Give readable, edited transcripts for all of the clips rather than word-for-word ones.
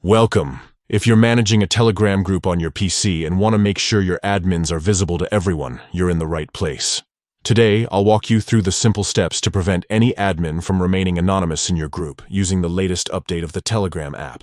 Welcome. If you're managing a Telegram group on your PC and want to make sure your admins are visible to everyone, you're in the right place. Today, I'll walk you through the simple steps to prevent any admin from remaining anonymous in your group using the latest update of the Telegram app.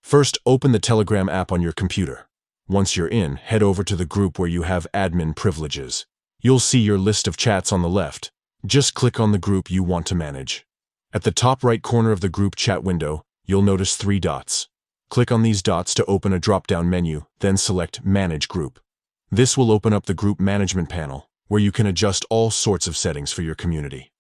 First, open the Telegram app on your computer. Once you're in, head over to the group where you have admin privileges. You'll see your list of chats on the left. Just click on the group you want to manage. At the top right corner of the group chat window, you'll notice 3 dots. Click on these dots to open a drop-down menu, then select Manage Group. This will open up the Group Management panel, where you can adjust all sorts of settings for your community.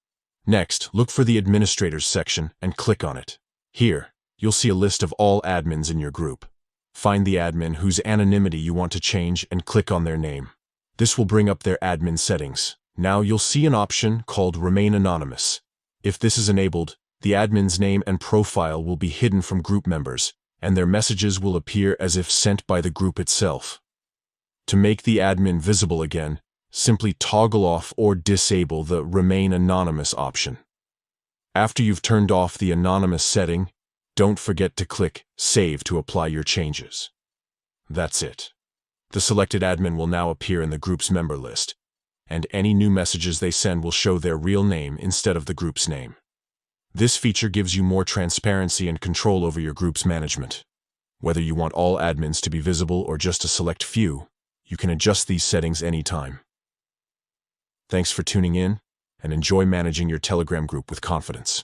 Next, look for the Administrators section and click on it. Here, you'll see a list of all admins in your group. Find the admin whose anonymity you want to change and click on their name. This will bring up their admin settings. Now you'll see an option called Remain Anonymous. If this is enabled, the admin's name and profile will be hidden from group members, and their messages will appear as if sent by the group itself. To make the admin visible again, simply toggle off or disable the Remain Anonymous option. After you've turned off the anonymous setting, don't forget to click Save to apply your changes. That's it. The selected admin will now appear in the group's member list, and any new messages they send will show their real name instead of the group's name. This feature gives you more transparency and control over your group's management. Whether you want all admins to be visible or just a select few, you can adjust these settings anytime. Thanks for tuning in, and enjoy managing your Telegram group with confidence.